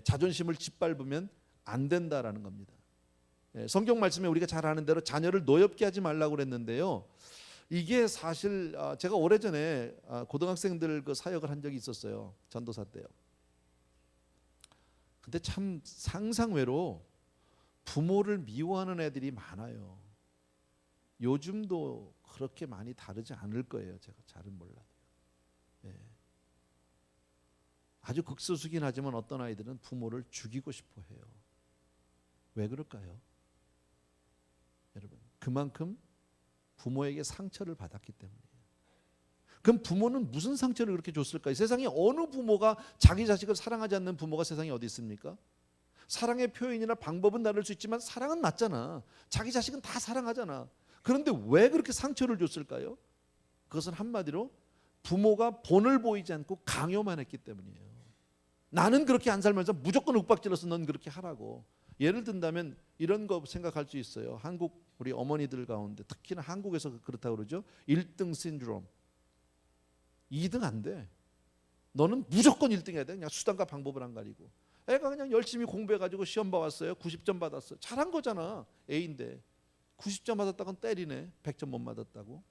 자존심을 짓밟으면 안 된다라는 겁니다. 성경 말씀에 우리가 잘 아는 대로 자녀를 노엽게 하지 말라고 그랬는데요. 이게 사실 제가 오래전에 고등학생들 그 사역을 한 적이 있었어요. 전도사 때요. 근데 참 상상외로 부모를 미워하는 애들이 많아요. 요즘도 그렇게 많이 다르지 않을 거예요. 제가 잘은 몰라도. 아주 극소수긴 하지만 어떤 아이들은 부모를 죽이고 싶어 해요. 왜 그럴까요? 여러분, 그만큼 부모에게 상처를 받았기 때문이에요. 그럼 부모는 무슨 상처를 그렇게 줬을까요? 세상에 어느 부모가 자기 자식을 사랑하지 않는 부모가 세상에 어디 있습니까? 사랑의 표현이나 방법은 다를 수 있지만 사랑은 맞잖아. 자기 자식은 다 사랑하잖아. 그런데 왜 그렇게 상처를 줬을까요? 그것은 한마디로 부모가 본을 보이지 않고 강요만 했기 때문이에요. 나는 그렇게 안 살면서 무조건 윽박질러서 넌 그렇게 하라고. 예를 든다면 이런 거 생각할 수 있어요. 한국 우리 어머니들 가운데 특히나 한국에서 그렇다고 그러죠. 1등 신드롬. 2등 안 돼. 너는 무조건 1등 해야 돼. 그냥 수단과 방법을 안 가리고. 애가 그냥 열심히 공부해가지고 시험 봐왔어요. 90점 받았어요. 잘한 거잖아. A인데 90점 받았다고는 때리네. 100점 못 받았다고.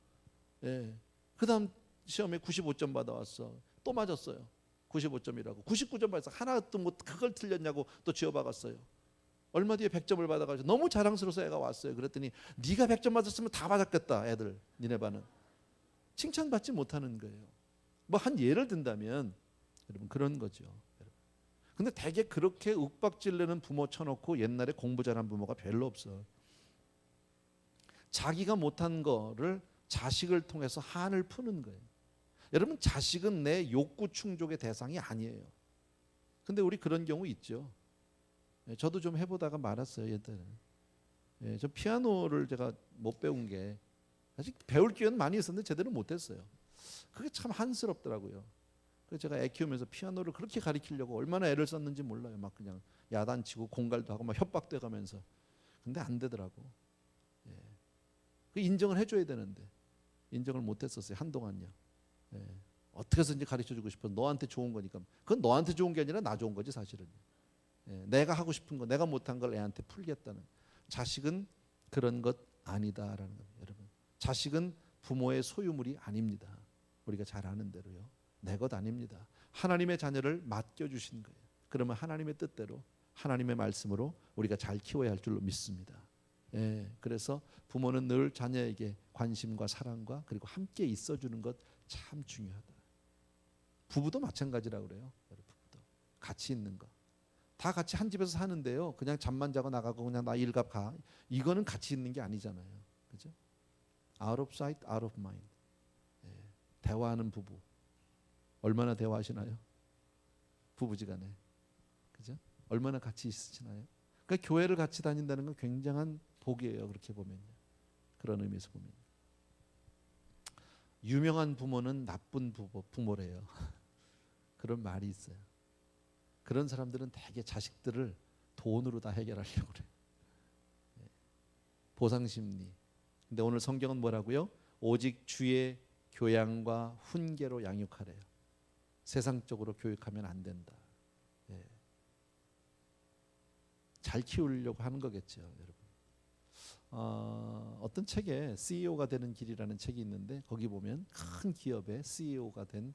그 다음 시험에 95점 받아왔어. 또 맞았어요. 95점이라고. 99점 받았어. 하나도 뭐 그걸 틀렸냐고 또 지어박았어요. 얼마 뒤에 100점을 받아가지고 너무 자랑스러워서 애가 왔어요. 그랬더니 네가 100점 받았으면 다 받았겠다. 애들 니네 반은. 칭찬받지 못하는 거예요. 뭐 한 예를 든다면 여러분 그런 거죠. 근데 대개 그렇게 윽박질내는 부모 쳐놓고 옛날에 공부 잘한 부모가 별로 없어. 자기가 못한 거를 자식을 통해서 한을 푸는 거예요. 여러분 자식은 내 욕구 충족의 대상이 아니에요. 근데 우리 그런 경우 있죠. 저도 좀 해보다가 말았어요. 옛날에. 저 피아노를 제가 못 배운 게 아직 배울 기회는 많이 있었는데 제대로 못했어요. 그게 참 한스럽더라고요. 그래서 제가 애 키우면서 피아노를 그렇게 가르치려고 얼마나 애를 썼는지 몰라요. 막 그냥 야단치고 공갈도 하고 막 협박도 해가면서. 근데 안 되더라고. 그 인정을 해줘야 되는데 인정을 못했었어요. 한동안요. 어떻게 해서든지 가르쳐주고 싶어. 너한테 좋은 거니까. 그건 너한테 좋은 게 아니라 나 좋은 거지 사실은. 내가 하고 싶은 거, 내가 못한 걸 애한테 풀겠다는. 자식은 그런 것 아니다라는 겁니다. 여러분, 자식은 부모의 소유물이 아닙니다. 우리가 잘 아는 대로요. 내 것 아닙니다. 하나님의 자녀를 맡겨주신 거예요. 그러면 하나님의 뜻대로 하나님의 말씀으로 우리가 잘 키워야 할 줄로 믿습니다. 그래서 부모는 늘 자녀에게 관심과 사랑과 그리고 함께 있어주는 것 참 중요하다. 부부도 마찬가지라고 그래요. 부부도 같이 있는 거. 다 같이 한 집에서 사는데요. 그냥 잠만 자고 나가고 그냥 나 일갑 가. 이거는 같이 있는 게 아니잖아요. 그죠? Out of sight, out of mind. 대화하는 부부. 얼마나 대화하시나요? 부부지간에. 그죠? 얼마나 같이 있으시나요? 그러니까 교회를 같이 다닌다는 건 굉장한 복이에요. 그렇게 보면요. 그런 의미에서 보면. 유명한 부모는 나쁜 부모래요. 그런 말이 있어요. 그런 사람들은 대개 자식들을 돈으로 다 해결하려고 그래요. 보상심리. 근데 오늘 성경은 뭐라고요? 오직 주의 교양과 훈계로 양육하래요. 세상적으로 교육하면 안 된다. 잘 키우려고 하는 거겠죠, 여러분. 어떤 책에 CEO가 되는 길이라는 책이 있는데 거기 보면 큰 기업의 CEO가 된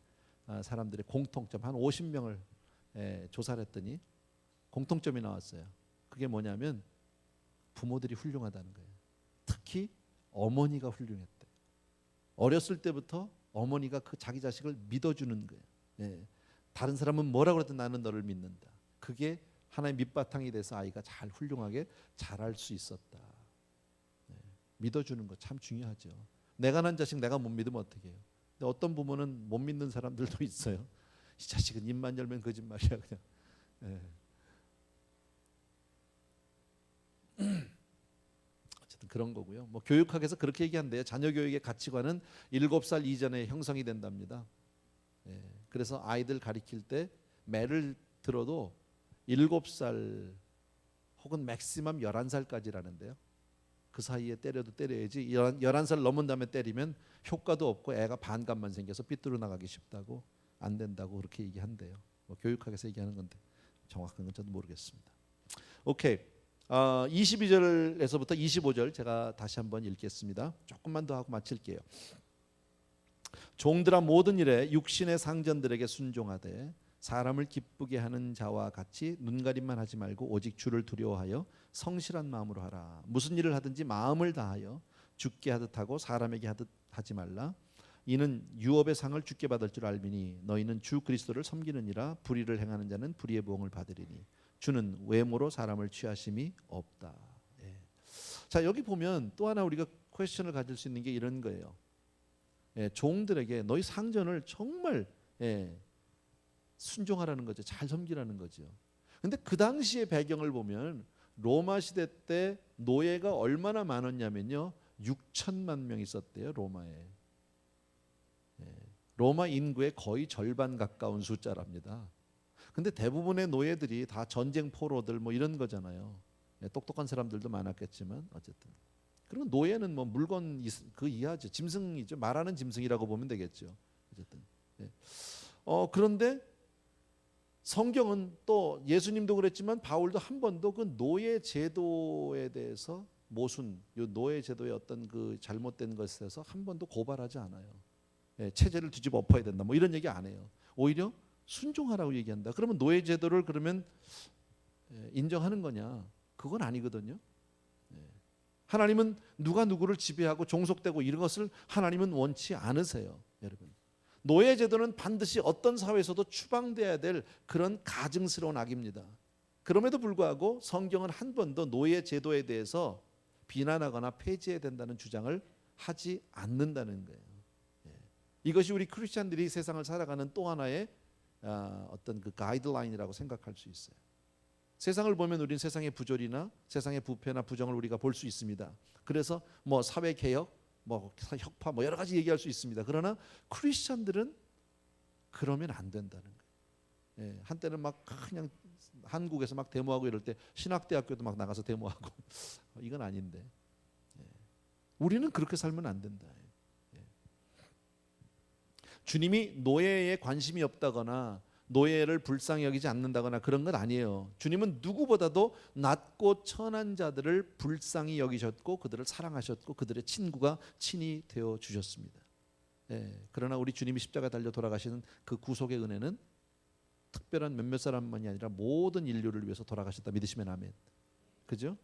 사람들의 공통점 한 50명을 조사를 했더니 공통점이 나왔어요. 그게 뭐냐면 부모들이 훌륭하다는 거예요. 특히 어머니가 훌륭했대. 어렸을 때부터 어머니가 그 자기 자식을 믿어주는 거예요. 예. 다른 사람은 뭐라고 해도 나는 너를 믿는다. 그게 하나의 밑바탕이 돼서 아이가 잘 훌륭하게 자랄 수 있었다. 예. 믿어주는 거 참 중요하죠. 내가 난 자식 내가 못 믿으면 어떻게 해요? 근데 어떤 부모는 못 믿는 사람들도 있어요. 이 자식은 입만 열면 거짓말이야 그냥. 예. 어쨌든 그런 거고요. 뭐 교육학에서 그렇게 얘기한대요. 자녀 교육의 가치관은 7살 이전에 형성이 된답니다. 예. 그래서 아이들 가리킬 때 매를 들어도 7살 혹은 맥시멈 11살까지라는데요. 그 사이에 때려도 때려야지 11살 넘은 다음에 때리면 효과도 없고 애가 반감만 생겨서 삐뚤어 나가기 쉽다고 안 된다고 그렇게 얘기한대요. 뭐 교육학에서 얘기하는 건데 정확한 건 저도 모르겠습니다. 오케이. 22절에서부터 25절 제가 다시 한번 읽겠습니다. 조금만 더 하고 마칠게요. 종들아 모든 일에 육신의 상전들에게 순종하되 사람을 기쁘게 하는 자와 같이 눈가림만 하지 말고 오직 주를 두려워하여 성실한 마음으로 하라. 무슨 일을 하든지 마음을 다하여 주께 하듯 하고 사람에게 하듯 하지 말라. 이는 유업의 상을 주께 받을 줄 알미니 너희는 주 그리스도를 섬기느니라. 불의를 행하는 자는 불의의 보응을 받으리니 주는 외모로 사람을 취하심이 없다. 예. 자 여기 보면 또 하나 우리가 퀘스천을 가질 수 있는 게 이런 거예요. 예, 종들에게 너희 상전을 정말 순종하라는 거죠. 잘 섬기라는 거죠. 근데 그 당시의 배경을 보면 로마 시대 때 노예가 얼마나 많았냐면요. 6천만 명 있었대요. 로마에. 로마 인구의 거의 절반 가까운 숫자랍니다. 근데 대부분의 노예들이 다 전쟁 포로들 뭐 이런 거잖아요. 똑똑한 사람들도 많았겠지만 어쨌든. 그리고 노예는 뭐 물건 그 이하죠. 짐승이죠. 말하는 짐승이라고 보면 되겠죠. 어쨌든. 그런데 성경은 또 예수님도 그랬지만 바울도 한 번도 그 노예 제도에 대해서 모순, 요 노예 제도의 어떤 그 잘못된 것에 대해서 한 번도 고발하지 않아요. 체제를 뒤집어 엎어야 된다. 뭐 이런 얘기 안 해요. 오히려 순종하라고 얘기한다. 그러면 노예 제도를 그러면 인정하는 거냐? 그건 아니거든요. 하나님은 누가 누구를 지배하고 종속되고 이런 것을 하나님은 원치 않으세요, 여러분. 노예 제도는 반드시 어떤 사회에서도 추방돼야 될 그런 가증스러운 악입니다. 그럼에도 불구하고 성경은 한 번도 노예 제도에 대해서 비난하거나 폐지해야 된다는 주장을 하지 않는다는 거예요. 이것이 우리 크리스찬들이 세상을 살아가는 또 하나의 어떤 그 가이드라인이라고 생각할 수 있어요. 세상을 보면 우리는 세상의 부조리나 세상의 부패나 부정을 우리가 볼 수 있습니다. 그래서 뭐 사회 개혁, 뭐 혁파, 뭐 여러 가지 얘기할 수 있습니다. 그러나 크리스찬들은 그러면 안 된다는 거예요. 한때는 막 그냥 한국에서 막 데모하고 이럴 때 신학대학교도 막 나가서 데모하고 이건 아닌데 우리는 그렇게 살면 안 된다. 주님이 노예에 관심이 없다거나 노예를 불쌍히 여기지 않는다거나 그런 건 아니에요. 주님은 누구보다도 낮고 천한 자들을 불쌍히 여기셨고 그들을 사랑하셨고 그들의 친구가 친히 되어 주셨습니다. 그러나 우리 주님이 십자가에 달려 돌아가시는 그 구속의 은혜는 특별한 몇몇 사람만이 아니라 모든 인류를 위해서 돌아가셨다 믿으시면 아멘. 그죠?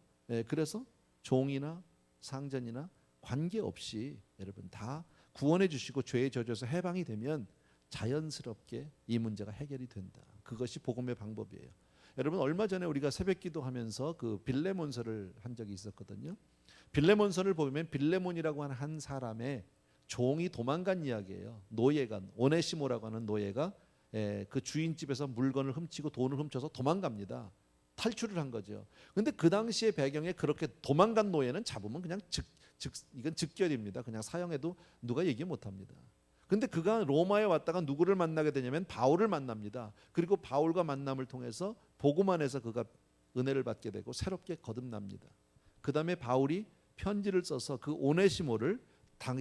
그래서 종이나 상전이나 관계없이 여러분 다 구원해 주시고 죄의 저주에서 해방이 되면 자연스럽게 이 문제가 해결이 된다. 그것이 복음의 방법이에요. 여러분 얼마 전에 우리가 새벽기도하면서 그 빌레몬서를 한 적이 있었거든요. 빌레몬서를 보면 빌레몬이라고 하는 한 사람의 종이 도망간 이야기예요. 노예가 오네시모라고 하는 노예가 그 주인 집에서 물건을 훔치고 돈을 훔쳐서 도망갑니다. 탈출을 한 거죠. 근데 그 당시의 배경에 그렇게 도망간 노예는 잡으면 그냥 이건 즉결입니다. 그냥 사형해도 누가 얘기 못합니다. 근데 그가 로마에 왔다가 누구를 만나게 되냐면 바울을 만납니다. 그리고 바울과 만남을 통해서 복음 안에서 그가 은혜를 받게 되고 새롭게 거듭납니다. 그 다음에 바울이 편지를 써서 그 오네시모를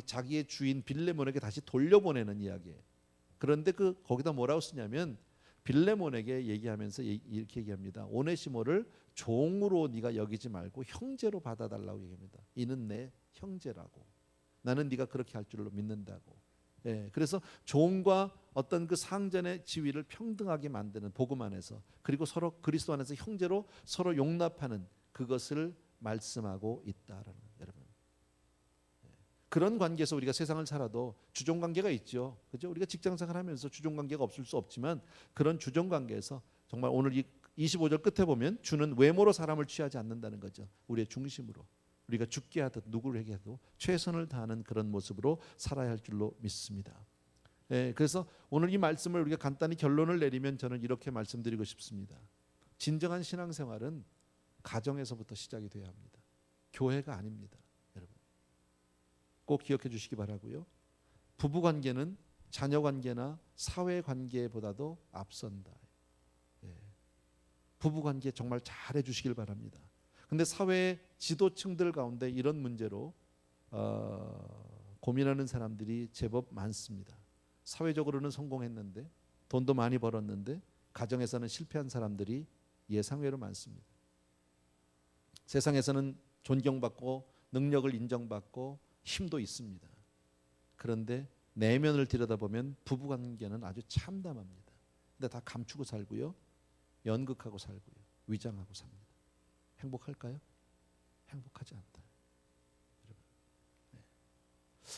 자기의 주인 빌레몬에게 다시 돌려보내는 이야기예요. 그런데 거기다 뭐라고 쓰냐면 빌레몬에게 얘기하면서 이렇게 얘기합니다. 오네시모를 종으로 네가 여기지 말고 형제로 받아달라고 얘기합니다. 이는 내 형제라고. 나는 네가 그렇게 할 줄로 믿는다고. 그래서 종과 어떤 그 상전의 지위를 평등하게 만드는 복음 안에서 그리고 서로 그리스도 안에서 형제로 서로 용납하는 그것을 말씀하고 있다라는 여러분. 그런 관계에서 우리가 세상을 살아도 주종 관계가 있죠. 그죠? 우리가 직장 생활하면서 주종 관계가 없을 수 없지만 그런 주종 관계에서 정말 오늘 이 25절 끝에 보면 주는 외모로 사람을 취하지 않는다는 거죠. 우리의 중심으로 우리가 죽게 하듯 누구에게 해도 최선을 다하는 그런 모습으로 살아야 할 줄로 믿습니다. 그래서 오늘 이 말씀을 우리가 간단히 결론을 내리면 저는 이렇게 말씀드리고 싶습니다. 진정한 신앙생활은 가정에서부터 시작이 돼야 합니다. 교회가 아닙니다. 여러분 꼭 기억해 주시기 바라고요. 부부관계는 자녀관계나 사회관계보다도 앞선다. 부부관계 정말 잘해 주시길 바랍니다. 근데 사회 지도층들 가운데 이런 문제로 고민하는 사람들이 제법 많습니다. 사회적으로는 성공했는데 돈도 많이 벌었는데 가정에서는 실패한 사람들이 예상외로 많습니다. 세상에서는 존경받고 능력을 인정받고 힘도 있습니다. 그런데 내면을 들여다보면 부부관계는 아주 참담합니다. 근데 다 감추고 살고요. 연극하고 살고요. 위장하고 삽니다. 행복할까요? 행복하지 않다.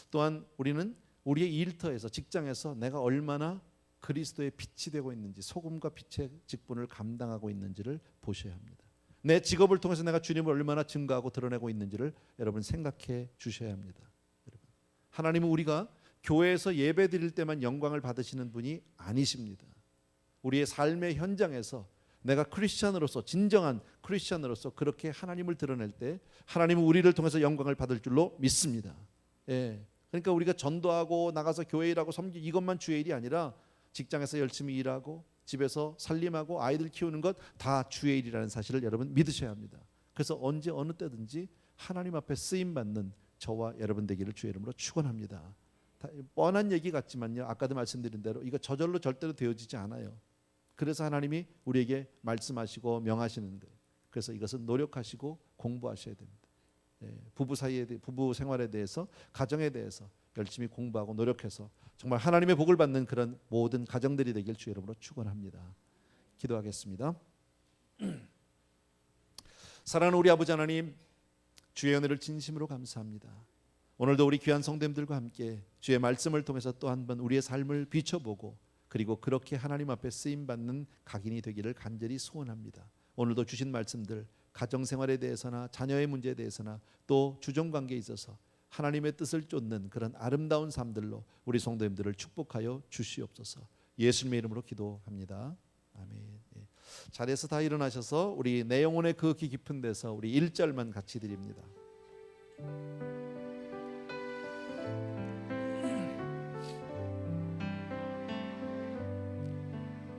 또한 우리는 우리의 일터에서 직장에서 내가 얼마나 그리스도의 빛이 되고 있는지 소금과 빛의 직분을 감당하고 있는지를 보셔야 합니다. 내 직업을 통해서 내가 주님을 얼마나 증거하고 드러내고 있는지를 여러분 생각해 주셔야 합니다. 여러분, 하나님은 우리가 교회에서 예배 드릴 때만 영광을 받으시는 분이 아니십니다. 우리의 삶의 현장에서 내가 크리스찬으로서 진정한 크리스찬으로서 그렇게 하나님을 드러낼 때 하나님은 우리를 통해서 영광을 받을 줄로 믿습니다. 그러니까 우리가 전도하고 나가서 교회 일하고 섬기 이것만 주의 일이 아니라 직장에서 열심히 일하고 집에서 살림하고 아이들 키우는 것 다 주의 일이라는 사실을 여러분 믿으셔야 합니다. 그래서 언제 어느 때든지 하나님 앞에 쓰임 받는 저와 여러분 되기를 주의 이름으로 축원합니다. 뻔한 얘기 같지만요. 아까도 말씀드린 대로 이거 저절로 절대로 되어지지 않아요. 그래서 하나님이 우리에게 말씀하시고 명하시는데 그래서 이것은 노력하시고 공부하셔야 됩니다. 부부 사이에 부부 생활에 대해서 가정에 대해서 열심히 공부하고 노력해서 정말 하나님의 복을 받는 그런 모든 가정들이 되길 주의 이름으로 축원합니다. 기도하겠습니다. 사랑하는 우리 아버지 하나님, 주의 은혜를 진심으로 감사합니다. 오늘도 우리 귀한 성도님들과 함께 주의 말씀을 통해서 또 한 번 우리의 삶을 비춰보고 그리고 그렇게 하나님 앞에 쓰임받는 각인이 되기를 간절히 소원합니다. 오늘도 주신 말씀들 가정생활에 대해서나 자녀의 문제에 대해서나 또 주종관계에 있어서 하나님의 뜻을 쫓는 그런 아름다운 삶들로 우리 성도님들을 축복하여 주시옵소서. 예수님의 이름으로 기도합니다. 아멘. 자리에서 다 일어나셔서 우리 내 영혼의 그 깊은 데서 우리 1절만 같이 드립니다.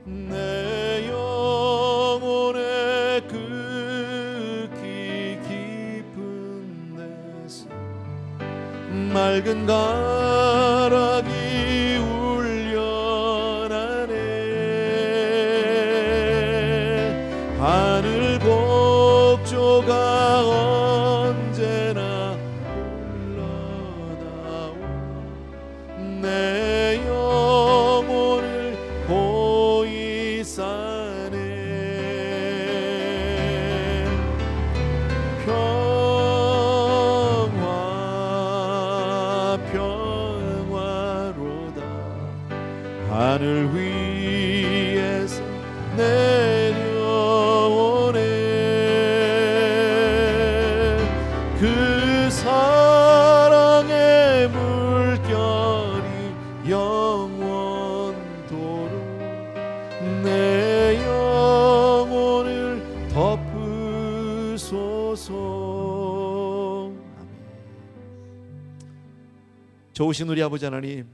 내 영혼의 극히 깊은 데서 맑은 가락이 울려나네. 하늘 곡조가 언제나 흘러나오. 내 영혼을 고이 싸네. 평화로다. 하늘 위에서 내려오네. 그 사랑의 물결이 영원토록 내 영혼을 덮으소서. 좋으신 우리 아버지 하나님,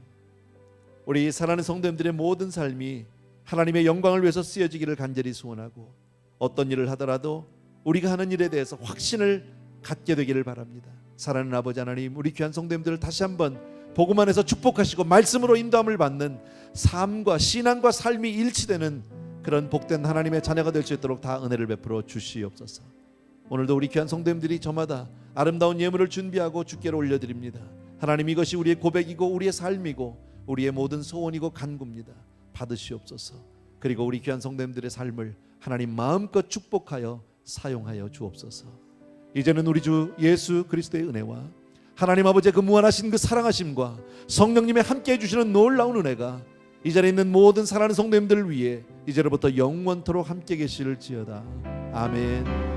우리 사랑하는 성도님들의 모든 삶이 하나님의 영광을 위해서 쓰여지기를 간절히 소원하고 어떤 일을 하더라도 우리가 하는 일에 대해서 확신을 갖게 되기를 바랍니다. 사랑하는 아버지 하나님, 우리 귀한 성도님들을 다시 한번 복음 안에서 축복하시고 말씀으로 인도함을 받는 삶과 신앙과 삶이 일치되는 그런 복된 하나님의 자녀가 될 수 있도록 다 은혜를 베풀어 주시옵소서. 오늘도 우리 귀한 성도님들이 저마다 아름다운 예물을 준비하고 주께로 올려드립니다. 하나님, 이것이 우리의 고백이고 우리의 삶이고 우리의 모든 소원이고 간구입니다. 받으시옵소서. 그리고 우리 귀한 성도님들의 삶을 하나님 마음껏 축복하여 사용하여 주옵소서. 이제는 우리 주 예수 그리스도의 은혜와 하나님 아버지의 그 무한하신 그 사랑하심과 성령님의 함께 해주시는 놀라운 은혜가 이 자리에 있는 모든 사랑하는 성도님들을 위해 이제로부터 영원토록 함께 계실지어다. 아멘.